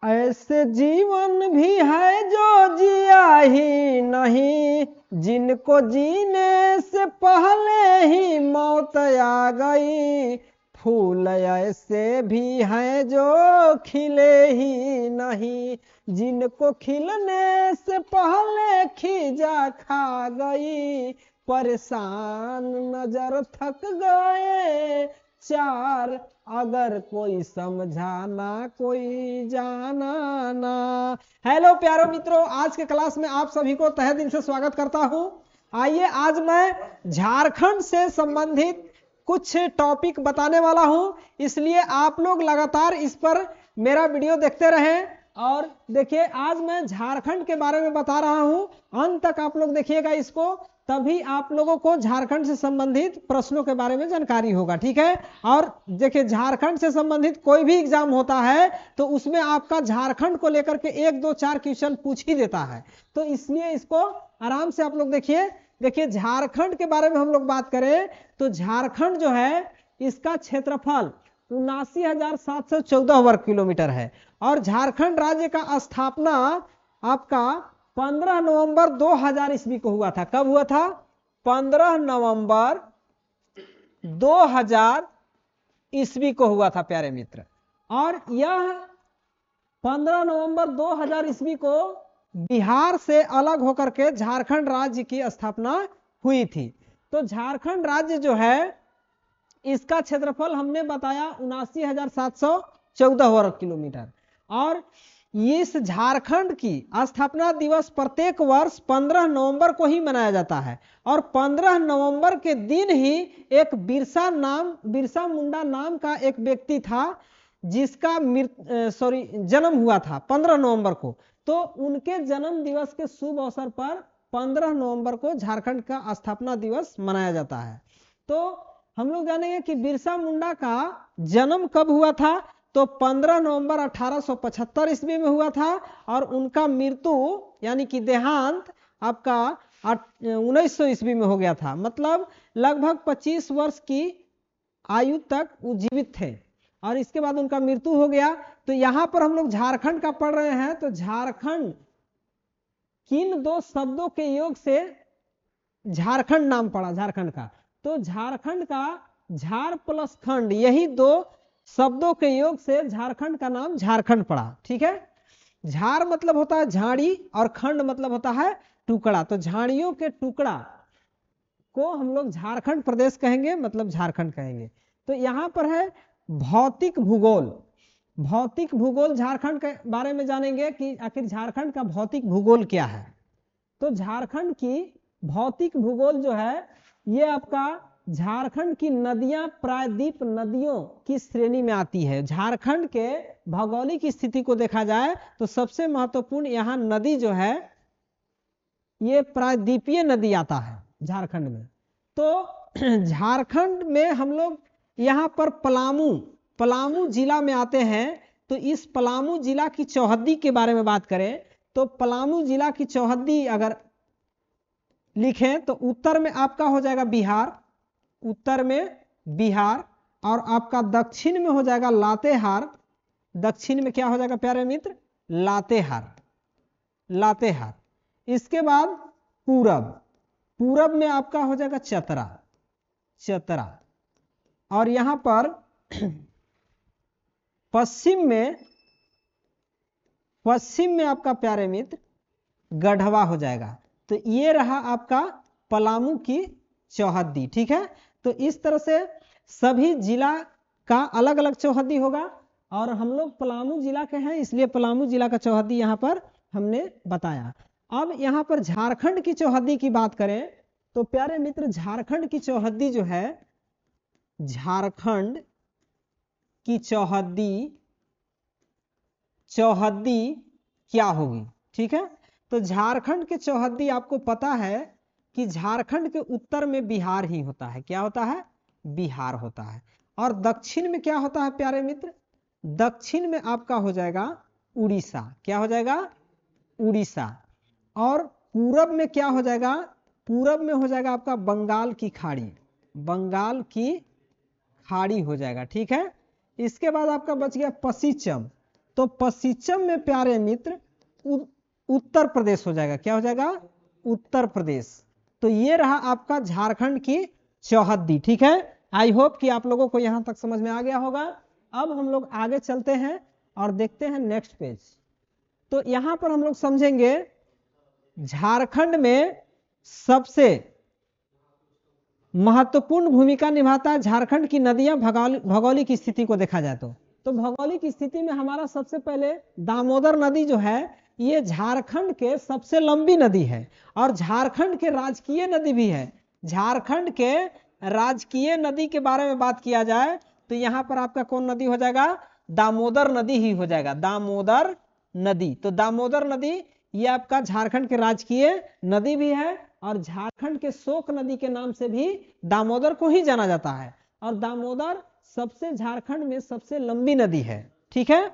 ऐसे जीवन भी है जो जिया ही नहीं, जिनको जीने से पहले ही मौत आ गई। फूल ऐसे भी हैं जो खिले ही नहीं, जिनको खिलने से पहले खिजा खा गई। परेशान नजर थक गए चार, अगर कोई समझाना कोई जाना ना। हेलो प्यारे मित्रों, आज के क्लास में आप सभी को तहे दिल से स्वागत करता हूं। आइए आज मैं झारखंड से संबंधित कुछ टॉपिक बताने वाला हूं, इसलिए आप लोग लगातार इस पर मेरा वीडियो देखते रहें। और देखिए, आज मैं झारखंड के बारे में बता रहा हूं, अंत तक आप लोग देखिएगा इसको, तभी आप लोगों को झारखंड से संबंधित प्रश्नों के बारे में जानकारी होगा। ठीक है। और देखिए, झारखंड से संबंधित कोई भी एग्जाम होता है तो उसमें आपका झारखंड को लेकर के 1 2 4 क्वेश्चन पूछ ही देता है, तो इसलिए इसको आराम से आप लोग देखिए। देखिए, झारखंड के बारे में हम लोग बात करें तो झारखंड जो है, इसका क्षेत्रफल 79,714 वर्ग किलोमीटर है। और झारखंड राज्य का स्थापना आपका 15 नवंबर 2000 ईस्वी को हुआ था। कब हुआ था? 15 नवंबर 2000 ईस्वी को हुआ था प्यारे मित्र। और यह 15 नवंबर 2000 ईस्वी को बिहार से अलग होकर के झारखंड राज्य की स्थापना हुई थी। तो झारखंड राज्य जो है, इसका क्षेत्रफल हमने बताया 79,714 वर्ग किलोमीटर। और इस झारखंड की स्थापना दिवस प्रत्येक वर्ष 15 नवंबर को ही मनाया जाता है। और 15 नवंबर के दिन ही एक बिरसा मुंडा नाम का एक व्यक्ति था, जिसका जन्म हुआ था 15 नवंबर को। तो उनके जन्म दिवस के शुभ अवसर पर 15 नवंबर को झारखंड का स्थापना दिवस मनाया जाता है। तो हम लोग जानेंगे कि बिरसा मुंडा का जन्म कब हुआ था। तो 15 नवंबर 1875 ईस्वी में हुआ था। और उनका मृत्यु यानी कि देहांत आपका 1900 ईस्वी में हो गया था। मतलब लगभग 25 वर्ष की आयु तक वो जीवित थे, और इसके बाद उनका मृत्यु हो गया। तो यहां पर हम लोग झारखंड का पढ़ रहे हैं, तो झारखंड किन 2 शब्दों के योग से झारखंड नाम पड़ा झारखंड का? तो झारखंड का झार प्लस खंड, यही 2 शब्दों के योग से झारखंड का नाम झारखंड पड़ा। ठीक है। झार मतलब होता है झाड़ी, और खंड मतलब होता है टुकड़ा। तो झाड़ियों के टुकड़ा को हम लोग झारखंड प्रदेश कहेंगे, मतलब झारखंड कहेंगे। तो यहां पर है भौतिक भूगोल। भौतिक भूगोल झारखंड के बारे में जानेंगे कि आखिर झारखंड का भौतिक भूगोल क्या है। तो झारखंड की भौतिक भूगोल जो है, ये आपका झारखंड की नदियां प्रायद्वीप नदियों की श्रेणी में आती है। झारखंड के भौगोलिक स्थिति को देखा जाए तो सबसे महत्वपूर्ण यहाँ नदी जो है, ये प्रायद्वीपीय नदी आता है झारखंड में। तो झारखंड में हम लोग यहाँ पर पलामू जिला में आते हैं। तो इस पलामू जिला की चौहद्दी के बारे में बात करें तो पलामू जिला की चौहद्दी अगर लिखें तो उत्तर में आपका हो जाएगा बिहार, उत्तर में बिहार, और आपका दक्षिण में हो जाएगा लातेहार। दक्षिण में क्या हो जाएगा प्यारे मित्र? लातेहार। इसके बाद पूरब में आपका हो जाएगा चतरा। और यहां पर पश्चिम में आपका प्यारे मित्र गढ़वा हो जाएगा। तो ये रहा आपका पलामू की चौहद्दी। ठीक है। तो इस तरह से सभी जिला का अलग अलग चौहद्दी होगा, और हम लोग पलामू जिला के हैं, इसलिए पलामू जिला का चौहद्दी यहां पर हमने बताया। अब यहां पर झारखंड की चौहद्दी की बात करें तो प्यारे मित्र, झारखंड की चौहद्दी जो है, झारखंड की चौहद्दी क्या होगी? ठीक है। तो झारखंड के चौहद्दी आपको पता है कि झारखंड के उत्तर में बिहार ही होता है। क्या होता है? बिहार होता है। और दक्षिण में क्या होता है प्यारे मित्र? दक्षिण में आपका हो जाएगा उड़ीसा। क्या हो जाएगा? उड़ीसा। और पूरब में क्या हो जाएगा? पूरब में हो जाएगा आपका बंगाल की खाड़ी हो जाएगा। ठीक है। इसके बाद आपका बच गया पश्चिम। तो पश्चिम में प्यारे मित्र उत्तर प्रदेश हो जाएगा। क्या हो जाएगा? उत्तर प्रदेश। तो ये रहा आपका झारखंड की चौहद्दी। ठीक है, आई होप कि आप लोगों को यहां तक समझ में आ गया होगा। अब हम लोग आगे चलते हैं और देखते हैं नेक्स्ट पेज। तो यहां पर हम लोग समझेंगे झारखंड में सबसे महत्वपूर्ण भूमिका निभाता है झारखंड की नदियां भौगोलिक स्थिति को देखा जाए तो भौगोलिक स्थिति में हमारा सबसे पहले दामोदर नदी जो है ये झारखंड के सबसे लंबी नदी है और झारखंड के राजकीय नदी भी है। झारखंड के राजकीय नदी के बारे में बात किया जाए तो यहां पर आपका कौन नदी हो जाएगा? दामोदर नदी ही हो जाएगा, दामोदर नदी। तो दामोदर नदी ये आपका झारखंड के राजकीय नदी भी है और झारखंड के शोक नदी के नाम से भी दामोदर को ही जाना जाता है और दामोदर सबसे झारखंड में सबसे लंबी नदी है। ठीक है,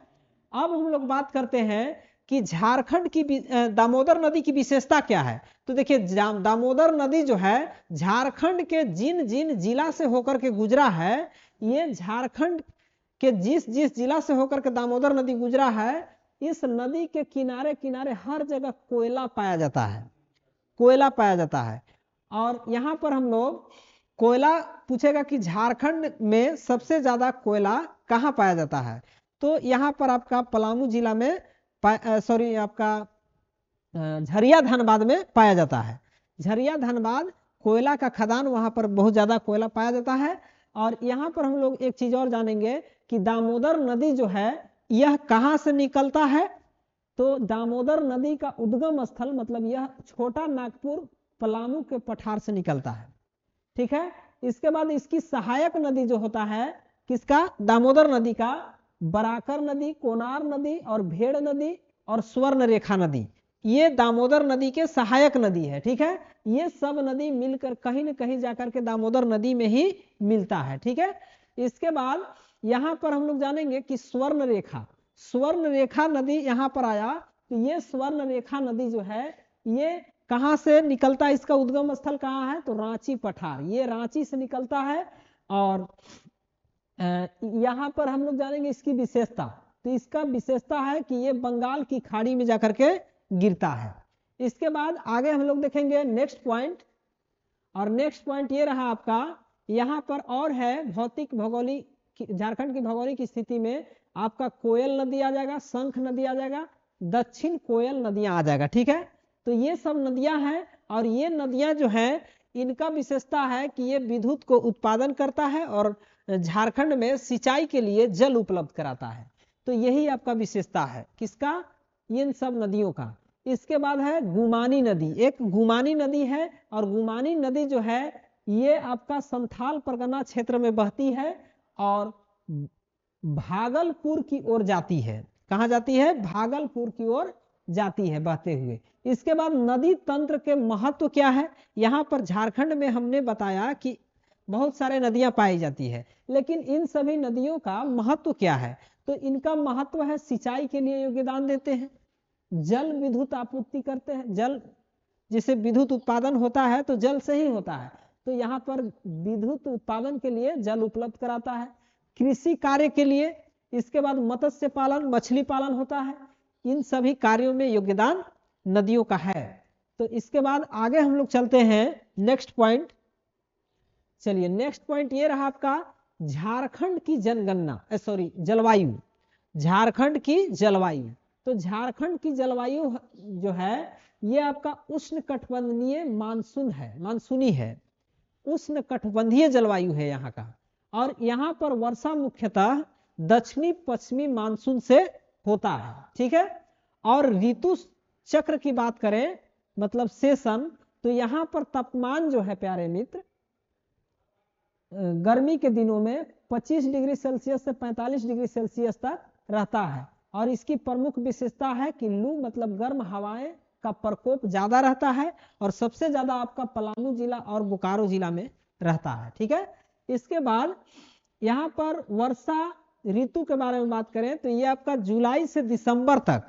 अब हम लोग बात करते हैं कि झारखंड की दामोदर नदी की विशेषता क्या है। तो देखिए दामोदर नदी जो है झारखंड के जिन जिन जिला से होकर के गुजरा है, ये झारखंड के जिस जिस जिला से होकर के दामोदर नदी गुजरा है, इस नदी के किनारे किनारे हर जगह कोयला पाया जाता है, कोयला पाया जाता है। और यहां पर हम लोग कोयला पूछेगा कि झारखंड में सबसे ज्यादा कोयला कहां पाया जाता है, तो यहां पर आपका पलामू जिला में आपका झरिया धनबाद में पाया जाता है। झरिया धनबाद कोयला का खदान, वहां पर बहुत ज्यादा कोयला पाया जाता है। और यहां पर हम लोग एक चीज और जानेंगे कि दामोदर नदी जो है यह कहां से निकलता है। तो दामोदर नदी का उद्गम स्थल मतलब यह छोटा नागपुर पलामू के पठार से निकलता है। ठीक है, इसके बाद इसकी सहायक नदी जो होता है किसका? दामोदर नदी का बराकर नदी, कोनार नदी और भेड़ नदी और स्वर्ण रेखा नदी, ये दामोदर नदी के सहायक नदी है। ठीक है, ये सब नदी मिलकर कहीं न कहीं जाकर के दामोदर नदी में ही मिलता है। ठीक है, इसके बाद यहां पर हम लोग जानेंगे कि स्वर्ण रेखा नदी यहां पर आया। तो ये स्वर्ण रेखा नदी जो है ये कहां से निकलता है, इसका उद्गम स्थल कहां है? तो रांची पठार, ये रांची से निकलता है। और यहां पर हम लोग जानेंगे इसकी विशेषता। तो इसका विशेषता है कि ये बंगाल की खाड़ी में जाकर के गिरता है। इसके बाद आगे हम लोग देखेंगे नेक्स्ट पॉइंट, और नेक्स्ट पॉइंट ये रहा आपका, यहां पर और है भौतिक भौगोलिक, झारखंड की भौगोलिक स्थिति में आपका कोयल नदी आ जाएगा, शंख नदी आ जाएगा, दक्षिण कोयल नदियां आ जाएगा। ठीक है, तो ये सब नदियां हैं और ये नदियां जो हैं इनका विशेषता है कि ये विद्युत को उत्पादन करता है और झारखंड में सिंचाई के लिए जल उपलब्ध कराता है। तो यही आपका विशेषता है किसका? इन सब नदियों का। इसके बाद है गुमानी नदी, एक गुमानी नदी है और गुमानी नदी जो है ये आपका संथाल परगना क्षेत्र में बहती है और भागलपुर की ओर जाती है। कहां जाती है? भागलपुर की ओर जाती है बहते हुए। इसके बाद नदी तंत्र के महत्व क्या है? यहां पर झारखंड में हमने बताया कि बहुत सारे नदियां पाई जाती है, लेकिन इन सभी नदियों का महत्व क्या है? तो इनका महत्व है सिंचाई के लिए योगदान देते हैं, जल विद्युत आपूर्ति करते हैं, जल जिसे विद्युत उत्पादन होता है तो जल से ही होता है, तो यहाँ पर विद्युत उत्पादन के लिए जल उपलब्ध कराता है, कृषि कार्य के लिए, इसके बाद मत्स्य पालन, मछली पालन होता है, इन सभी कार्यों में योगदान नदियों का है। तो इसके बाद आगे हम लोग चलते हैं नेक्स्ट पॉइंट। चलिए नेक्स्ट पॉइंट ये रहा आपका झारखंड की जनगणना, जलवायु, झारखंड की जलवायु। तो झारखंड की जलवायु जो है ये आपका उष्ण कटिबंधीय मानसूनी है, उष्ण कटिबंधीय जलवायु है यहाँ का। और यहाँ पर वर्षा मुख्यतः दक्षिणी पश्चिमी मानसून से होता है। ठीक है, और ऋतु चक्र की बात करें मतलब सेशन, तो यहाँ पर तापमान जो है प्यारे मित्र गर्मी के दिनों में 25 डिग्री सेल्सियस से 45 डिग्री सेल्सियस तक रहता है। और इसकी प्रमुख विशेषता है कि लू मतलब गर्म हवाएं का प्रकोप ज्यादा रहता है और सबसे ज्यादा आपका पलामू जिला और बोकारो जिला में रहता है। ठीक है, इसके बाद यहाँ पर वर्षा ऋतु के बारे में बात करें तो ये आपका जुलाई से दिसंबर तक,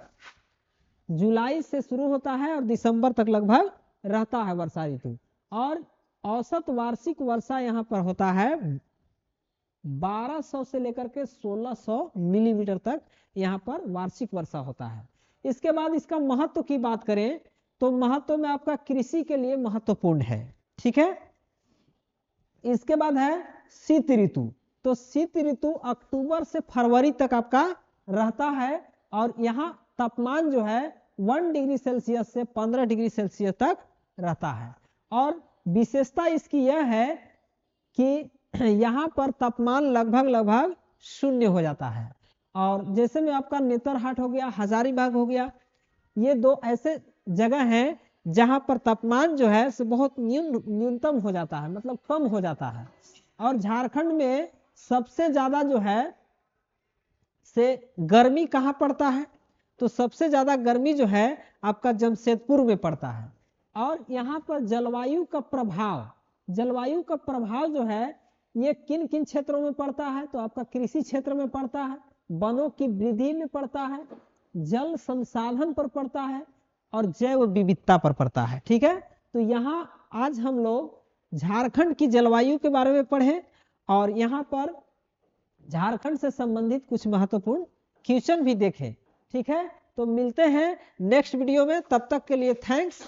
जुलाई से शुरू होता है और दिसंबर तक लगभग रहता है वर्षा ऋतु। और औसत वार्षिक वर्षा यहाँ पर होता है 1200 से लेकर के 1600 मिलीमीटर तक यहाँ पर वार्षिक वर्षा होता है। इसके बाद इसका महत्व की बात करें तो महत्व में आपका कृषि के लिए महत्वपूर्ण है, ठीक है। इसके बाद है शीत ऋतु। तो शीत ऋतु अक्टूबर से फरवरी तक आपका रहता है और यहाँ तापमान जो है 1 डिग्री सेल्सियस से 15 डिग्री सेल्सियस तक रहता है। और विशेषता इसकी यह है कि यहाँ पर तापमान लगभग शून्य हो जाता है। और जैसे में आपका नेतरहाट हो गया, हजारीबाग हो गया, ये दो ऐसे जगह हैं जहां पर तापमान जो है बहुत न्यूनतम हो जाता है, मतलब कम हो जाता है। और झारखंड में सबसे ज्यादा जो है से गर्मी कहाँ पड़ता है, तो सबसे ज्यादा गर्मी जो है आपका जमशेदपुर में पड़ता है। और यहाँ पर जलवायु का प्रभाव जो है ये किन किन क्षेत्रों में पड़ता है, तो आपका कृषि क्षेत्र में पड़ता है, वनों की वृद्धि में पड़ता है, जल संसाधन पर पड़ता है और जैव विविधता पर पड़ता है, ठीक है। तो यहाँ आज हम लोग झारखंड की जलवायु के बारे में पढ़े और यहाँ पर झारखंड से संबंधित कुछ महत्वपूर्ण क्वेश्चन भी देखे, ठीक है। तो मिलते हैं नेक्स्ट वीडियो में, तब तक के लिए थैंक्स।